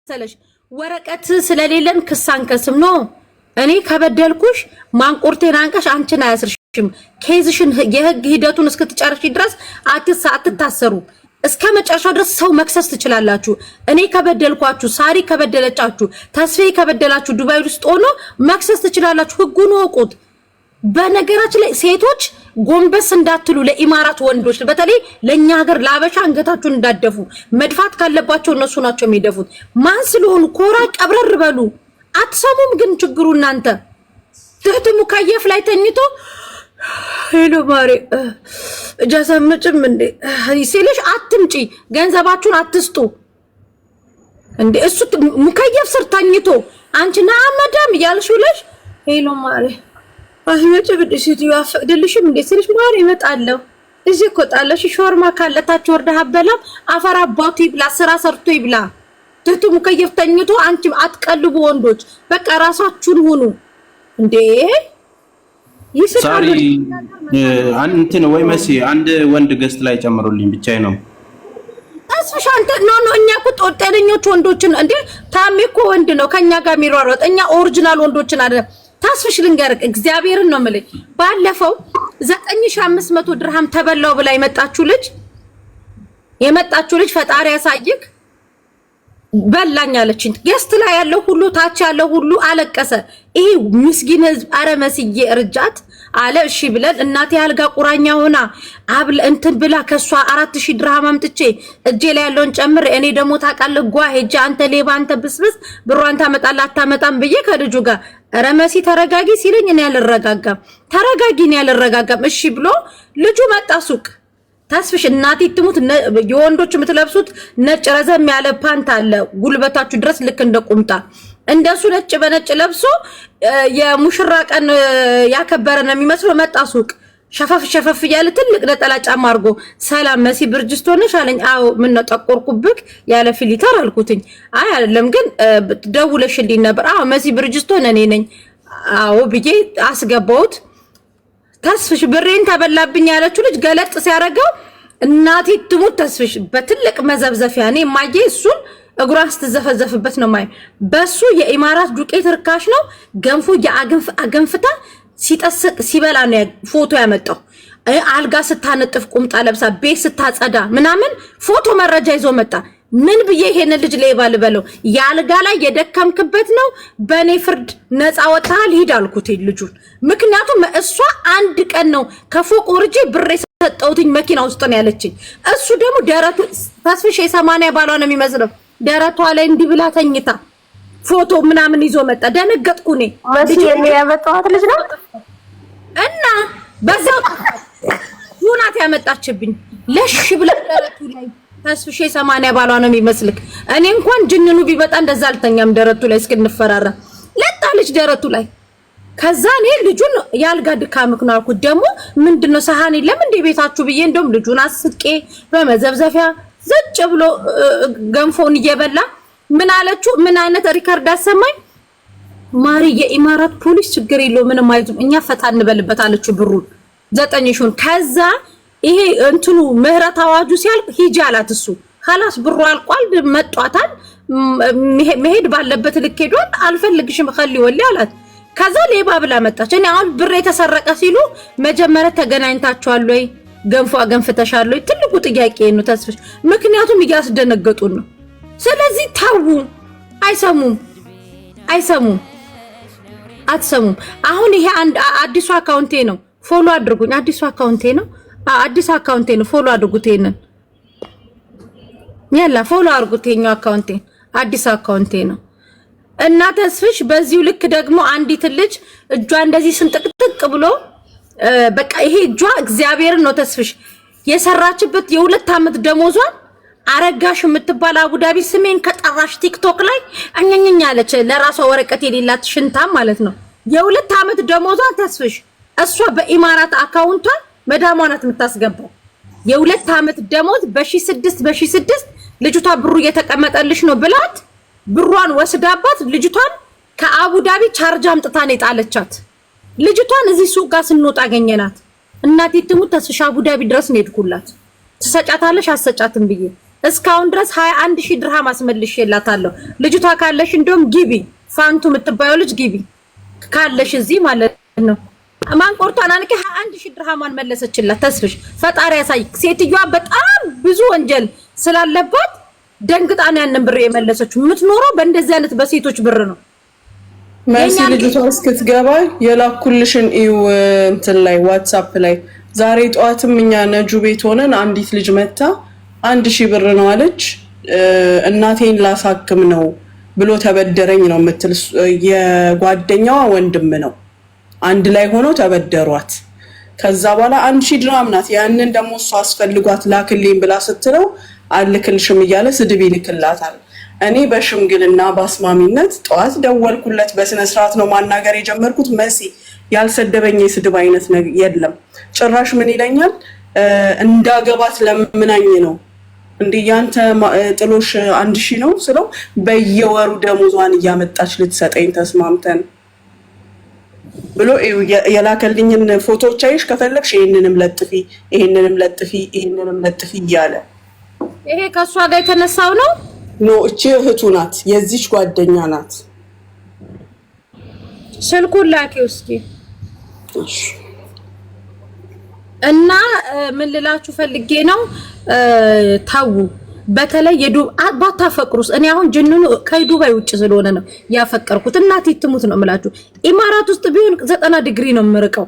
ሰለሽ ወረቀት ስለሌለን ክስ አንከስም ነው። እኔ ከበደልኩሽ ማንቆርቴን አንቀሽ አንቺን አያስርሽም። ኬዝሽን የህግ ሂደቱን እስክትጨርሺ ድረስ አትታሰሩ። እስከ መጨረሻው ድረስ ሰው መክሰስ ትችላላችሁ። እኔ ከበደልኳችሁ፣ ሳሪ ከበደለቻችሁ፣ ተስፋዬ ከበደላችሁ ዱባይ ውስጥ ሆኖ መክሰስ ትችላላችሁ። ህጉን ወቁት። በነገራችን ላይ ሴቶች ጎንበስ እንዳትሉ ለኢማራት ወንዶች በተለይ ለኛ ሀገር ላበሻ አንገታችሁን እንዳደፉ መድፋት ካለባቸው እነሱ ናቸው የሚደፉት። ማን ስለሆኑ ኮራ ቀብረር በሉ። አትሰሙም ግን ችግሩ እናንተ ትህትሙ ከየፍ ላይ ተኝቶ ሄሎ ማሪ ጃሰምጭም እንዴ ሲልሽ አትምጪ፣ ገንዘባችሁን አትስጡ እንዴ። እሱ ሙከየፍ ስር ተኝቶ አንቺና አመዳም ያልሽውለሽ ሄሎ ማሪ አህመጭ ብድሽት ያፈቅድልሽም እንዴ ሲልሽ ማሪ ይመጣለው እዚህ ቆጣለሽ ሾርማ ካለታች ወርዳ ሀበላም አፈር አባቱ ይብላ፣ ስራ ሰርቶ ይብላ። ትህቱ ሙከየፍ ተኝቶ አንቺ አትቀልቡ ወንዶች፣ በቃ ራሳችሁን ሁኑ እንዴ። ሳሪ አንተን ወይ መሲ አንድ ወንድ ገስት ላይ ጨምሩልኝ ብቻዬ ነው። አስፈሽ አንተ ኖ እኛ እኮ ጤነኞች ወንዶችን እንዴ ታሜ እኮ ወንድ ነው ከኛ ጋር የሚሯሯጥ፣ እኛ ኦሪጂናል ወንዶችን አይደለም። ታስፍሽ ልንገርክ እግዚአብሔርን ነው የምልህ። ባለፈው 9500 ድርሃም ተበላው ብላ የመጣችሁ ልጅ ፈጣሪ ያሳይክ በላኝ አለችኝ። ገስት ላይ ያለው ሁሉ ታች ያለው ሁሉ አለቀሰ። ይሄ ምስኪን ህዝብ አረ መስዬ እርጃት አለ። እሺ ብለን እናቴ አልጋ ቁራኛ ሆና አብል እንትን ብላ ከሷ 4000 ድርሃም አምጥቼ እጄ ላይ ያለውን ጨምር። እኔ ደግሞ ታውቃለህ ጓ ሄጄ አንተ ሌባ አንተ ብስብስ ብሯን ታመጣለህ አታመጣም ብዬ ከልጁ ጋር አረ መሲ ተረጋጊ ሲለኝ እኔ ያልረጋጋም ተረጋጊ እኔ ያልረጋጋም እሺ ብሎ ልጁ መጣ ሱቅ። ታስፍሽ እናቴ ትሙት የወንዶች የምትለብሱት ነጭ ረዘም ያለ ፓንት አለ ጉልበታችሁ ድረስ ልክ እንደ ቁምጣ እንደሱ ነጭ በነጭ ለብሶ የሙሽራ ቀን ያከበረ ነው የሚመስለው። መጣ ሱቅ ሸፈፍ ያለ ትልቅ ነጠላ ጫማ አድርጎ ሰላም መሲ ብርጅስቶን ነሽ አለኝ። አዎ ምን ነው ጠቆርኩብክ ያለ ፊሊተር አልኩትኝ። አይ አይደለም ግን ደውለሽልኝ ነበር። አዎ መሲ ብርጅስቶን እኔ ነኝ አዎ ብዬ አስገባሁት። ተስፍሽ ብሬን ተበላብኝ ያለችው ልጅ ገለጥ ሲያረጋው እናቴ ትሙት ተስፍሽ በትልቅ መዘብዘፊያ እኔ ማዬ እሱን እግሯን ስትዘፈዘፍበት ነው ማይ። በሱ የኢማራት ዱቄት ርካሽ ነው። ገንፎ አገንፍታ ሲጠስቅ ሲበላ ነው ፎቶ ያመጣው። አልጋ ስታነጥፍ ቁምጣ ለብሳ ቤት ስታጸዳ ምናምን ፎቶ መረጃ ይዞ መጣ። ምን ብዬ ይሄን ልጅ ሌባ ልበለው? ያልጋ ላይ የደከምክበት ነው በኔ ፍርድ ነፃ ወጣል ሂድ አልኩት ልጁን። ምክንያቱም እሷ አንድ ቀን ነው ከፎቅ ወርጄ ብሬ ሰጠውትኝ መኪና ውስጥ ነው ያለችኝ። እሱ ደግሞ ደረቱ ተስፍሽ የ80 ባሏ ነው የሚመስለው ደረቷ ላይ እንዲህ ብላ ተኝታ ፎቶ ምናምን ይዞ መጣ። ደነገጥኩ እኔ መሲ ያመጣኋት ልጅ ነው እና በዛው ዩናት ያመጣችብኝ ለሽ ብላ ደረቱ ላይ ተስፍሽ የ80 ባሏ ነው የሚመስልክ። እኔ እንኳን ጅንኑ ቢመጣ እንደዛ አልተኛም ደረቱ ላይ እስክንፈራራ ለጣልሽ ደረቱ ላይ። ከዛ እኔ ልጁን ያልጋ ድካምክ ነው አልኩት። ደግሞ ምንድነው ሰሃን የለም እንደ ቤታችሁ ብዬ እንደውም ልጁን አስቄ በመዘብዘፊያ ዘጭ ብሎ ገንፎን እየበላ ምን አለችው? ምን አይነት ሪከርድ አሰማኝ ማሪ የኢማራት ፖሊስ ችግር የለው ምንም አይዙም እኛ ፈታ እንበልበት አለችው ብሩን 9000ን። ከዛ ይሄ እንትኑ ምህረት አዋጁ ሲያልቅ ሂጂ አላት እሱ خلاص ብሩ አልቋል መጧታል መሄድ ባለበት ልክ ሄዷል አልፈልግሽም خلي ወሊ አላት። ከዛ ሌባ ብላ መጣች። እኔ አሁን ብር የተሰረቀ ሲሉ መጀመሪያ ተገናኝታችኋል ወይ ገንፎ አገንፍተሻል ወይ ትልቁ ጥያቄ ነው ተስፍሽ። ምክንያቱም እያስደነገጡን ነው። ስለዚህ ታው አይሰሙም አትሰሙም። አሁን ይሄ አንድ አዲሱ አካውንቴ ነው ፎሎ አድርጉኝ። አዲስ አካውንቴ ነው ፎሎ አድርጉት። ይሄንን ያላ ፎሎ አድርጉት። የኛው አካውንቴ አዲስ አካውንቴ ነው እና ተስፍሽ በዚሁ ልክ ደግሞ አንዲት ልጅ እጇ እንደዚህ ስንጥቅጥቅ ብሎ በቃ ይሄ እጇ እግዚአብሔርን ነው ተስፍሽ የሰራችበት የ2 አመት ደሞዟን አረጋሽ የምትባል አቡዳቢ ስሜን ከጠራሽ ቲክቶክ ላይ አኛኛኛ አለች። ለራሷ ወረቀት የሌላት ሽንታም ማለት ነው። የ2 አመት ደሞዟን ተስፍሽ እሷ በኢማራት አካውንቷ መዳሟ ናት የምታስገባው። የ2 አመት ደሞዝ በ6 ልጅቷ ብሩ እየተቀመጠልሽ ነው ብላት ብሯን ወስዳባት ልጅቷን ከአቡዳቢ ቻርጅ አምጥታ ነው የጣለቻት። ልጅቷን እዚህ ሱቅ ጋር ስንወጣ አገኘናት። እናቴ ትሙት ተስፋ አቡዳቢ ድረስ ነው ሄድኩላት። ትሰጫታለሽ አሰጫትም ብዬ እስካሁን ድረስ 21000 ድርሃም አስመልሼላታለሁ። ልጅቷ ካለሽ እንደውም ግቢ ፋንቱ የምትባየው ልጅ ግቢ ካለሽ እዚህ ማለት ነው። ማን ቆርጧን አንቄ 21000 ድርሃማን መለሰችላት። ተስፍሽ ፈጣሪ ያሳይ። ሴትዮዋ በጣም ብዙ ወንጀል ስላለባት ደንግጣ ነው ያንን ብር የመለሰችው። የምትኖረው በእንደዚህ አይነት በሴቶች ብር ነው። መሲ ልጅቷ እስክትገባ የላኩልሽን እዩ እንትን ላይ ዋትስአፕ ላይ ዛሬ ጠዋትም እኛ ነጁ ቤት ሆነን አንዲት ልጅ መታ 1000 ብር ነው አለች። እናቴን ላሳክም ነው ብሎ ተበደረኝ ነው የምትል። የጓደኛዋ ወንድም ነው። አንድ ላይ ሆኖ ተበደሯት። ከዛ በኋላ 1000 ድርሃም ናት። ያንን ደግሞ እሷ አስፈልጓት ላክልኝ ብላ ስትለው አልክልሽም እያለ ስድብ ይልክላታል። እኔ በሽምግልና በአስማሚነት ጠዋት ደወልኩለት። በስነ ስርዓት ነው ማናገር የጀመርኩት። መሲ ያልሰደበኝ የስድብ አይነት የለም። ጭራሽ ምን ይለኛል እንዳገባት ለምናኝ ነው እንዴ ያንተ ጥሎሽ 1000 ነው ስለው በየወሩ ደሞዟን እያመጣች ልትሰጠኝ ተስማምተን ብሎ የላከልኝን ፎቶዎች አይሽ ከፈለግሽ ይሄንንም ለጥፊ ይሄንንም ለጥፊ እያለ ይሄ ከሷ ጋር የተነሳው ነው። ኖ እቺ እህቱ ናት፣ የዚች ጓደኛ ናት። ስልኩን ላኪው እስኪ እና ምን ልላችሁ ፈልጌ ነው ታው በተለይ ባታፈቅሩስ። እኔ አሁን ጅንኑ ከዱባይ ውጭ ስለሆነ ነው ያፈቀርኩት። እናቴ ትሙት ነው የምላችሁ። ኢማራት ውስጥ ቢሆን 90 ዲግሪ ነው የምርቀው።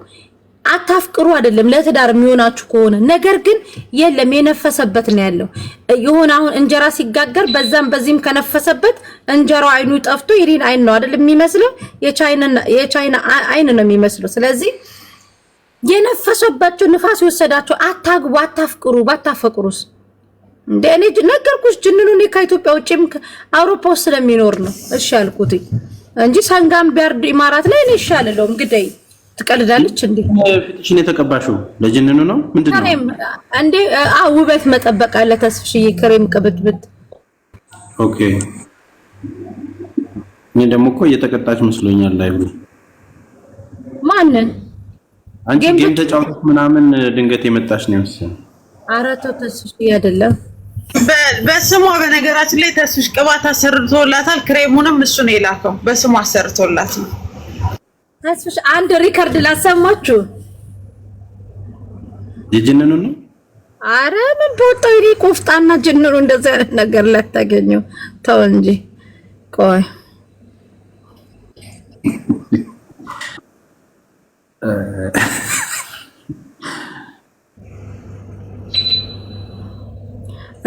አታፍቅሩ አይደለም ለትዳር የሚሆናችሁ ከሆነ ነገር ግን የለም የነፈሰበት ነው ያለው። ይሁን አሁን እንጀራ ሲጋገር በዛም በዚህም ከነፈሰበት እንጀራው አይኑ ጠፍቶ የሪን አይን ነው አይደል የሚመስለው? የቻይና አይን ነው የሚመስለው። ስለዚህ የነፈሰባቸው ንፋስ ይወሰዳቸው። አታግቡ፣ አታፍቅሩ። ባታፈቅሩስ እንደ እኔ ነገርኩሽ። ጅንኑ እኔ ከኢትዮጵያ ውጭም አውሮፓ ውስጥ ስለሚኖር ነው እሺ ያልኩት እንጂ ሰንጋም ቢያርድ ኢማራት ላይ እኔ ይሻልለው። እንግዲህ ትቀልዳለች እንዴ? ፍትሽን የተቀባሽው ለጅንኑ ነው ምንድነው እንዴ? ውበት መጠበቅ አለ ተስፍሽዬ፣ ክሬም ቅብጥብጥ። ኦኬ እኔ ደግሞ እኮ እየተቀጣች መስሎኛል። ላይ ማንን አንቺ ጌም ተጫውተሽ ምናምን ድንገት የመጣሽ ነው መሰለኝ። ኧረ ተው ተስፍሽዬ አይደለም በስሟ በነገራችን ላይ ተስፍሽ ቅባት አሰርቶላታል። ክሬሙንም እሱ ነው የላከው። በስሟ አሰርቶላት ነው። ተስፍሽ አንድ ሪከርድ ላሰማችሁ። የጅንኑ ነው። ኧረ ምን ቦታው ይሄ ቆፍጣና ጅንኑ እንደዚህ አይነት ነገር ላይ ታገኘው። ተው እንጂ ቆይ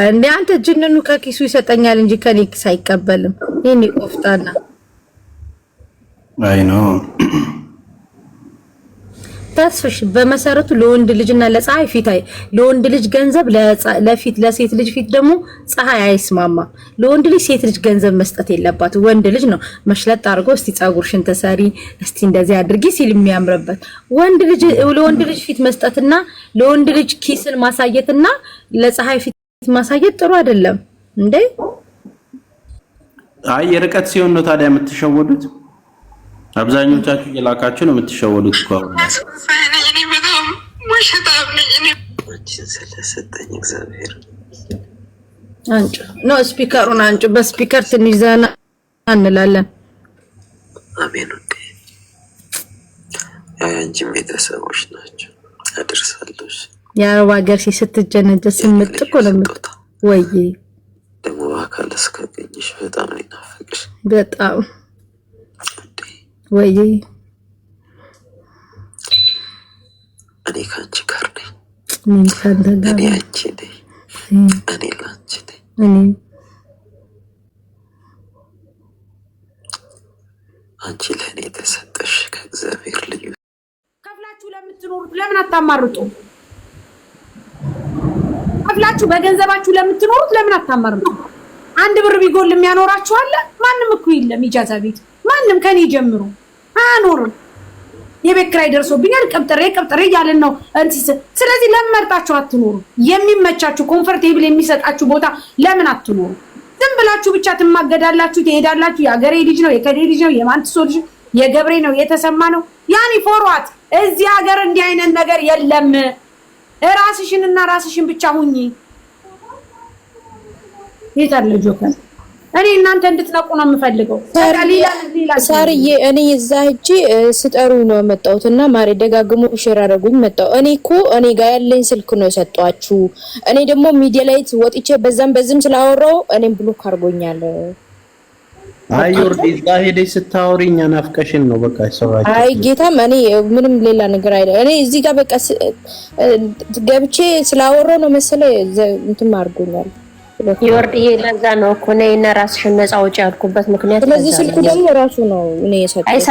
እንዴ አንተ ጅንኑ ከኪሱ ይሰጠኛል እንጂ ከኔ ኪስ አይቀበልም። ይሄኔ ቆፍጣና አይ ነው ተስፍሽ። በመሰረቱ ለወንድ ልጅና ለፀሐይ ፊት ለወንድ ልጅ ገንዘብ ለፊት ለሴት ልጅ ፊት ደግሞ ፀሐይ አይስማማ። ለወንድ ልጅ ሴት ልጅ ገንዘብ መስጠት የለባት። ወንድ ልጅ ነው መሽለጥ አድርጎ እስቲ ጸጉርሽን ተሰሪ እስቲ እንደዚህ አድርጊ ሲል የሚያምርበት። ወንድ ልጅ ለወንድ ልጅ ፊት መስጠትና ለወንድ ልጅ ኪስን ማሳየትና ለፀሐይ ፊት ማሳየት ጥሩ አይደለም እንዴ? አይ የርቀት ሲሆን ነው ታዲያ የምትሸወዱት። አብዛኞቻችሁ እየላካችሁ ነው የምትሸወዱት እኮ። አንቺ ነው ስፒከሩን አንቺ በስፒከር ትንሽ ዘና እንላለን። አሜን። ወዴ ያንቺም ቤተሰቦች ናቸው አድርሳለሽ። የአረብ ሀገር ስትጀነጀ ስምጥ እኮ ነው ወይ ደግሞ አካል እስካገኝሽ በጣም ነው ናፍቅሽ። በጣም ወይ እኔ ካንቺ ጋር ነኝ። ምን ካንተ እኔ አንቺ ነኝ። እኔ ላንቺ ነኝ። አንቺ ለእኔ ተሰጠሽ ከእግዚአብሔር ልዩ። ከፍላችሁ ለምትኖሩት ለምን አታማርጡ? ከፍላችሁ በገንዘባችሁ ለምትኖሩት ለምን አታማርጡ? አንድ ብር ቢጎል የሚያኖራችሁ አለ? ማንም እኮ የለም። ኢጃዛ ቤት ማንም ከኔ ጀምሮ አኖርም። የቤት ኪራይ ደርሶብኛል ቀብጥሬ ያለን ነው እንት። ስለዚህ ለምን መርጣችሁ አትኖሩ? የሚመቻችሁ ኮምፎርቴብል የሚሰጣችሁ ቦታ ለምን አትኖሩ? ዝም ብላችሁ ብቻ ትማገዳላችሁ፣ ትሄዳላችሁ። የአገሬ ልጅ ነው፣ የከዴ ልጅ ነው፣ የማንትሶ ልጅ፣ የገብሬ ነው፣ የተሰማ ነው። ያኒ ፎርዋት እዚህ ሀገር እንዲህ አይነት ነገር የለም። ራስሽንና ራስሽን ብቻ ሁኚ። የት አለ ጆከር? እኔ እናንተ እንድትነቁ ነው የምፈልገው። ሳርዬ እኔ እዛ ሂጂ ስጠሩ ነው መጣሁትና ማሬ ደጋግሞ ሼር አደረጉኝ መጣሁ። እኔ ጋር ያለኝ ስልክ ነው የሰጧችሁ። እኔ ደግሞ ሚዲያ ላይ ወጥቼ በዛም ስላወራው እኔም ብሎክ አድርጎኛል። አይ ዮርዲ እዛ ሄደሽ ስታወሪኝ ናፍቀሽን ነው በቃ ሰዋችሁ። አይ ጌታም እኔ ምንም ሌላ ነገር አይደለም። እኔ እዚህ ጋር በቃ ገብቼ ስላወራው ነው መሰለኝ እንትን አድርጎኛል። ዮርዲ ለዛ ነው እኮ ነይ እና ራስሽን ነፃ አውጪ ያልኩበት ምክንያት። ስለዚህ ስልኩ ደግሞ ራሱ ነው እኔ የሰጠው።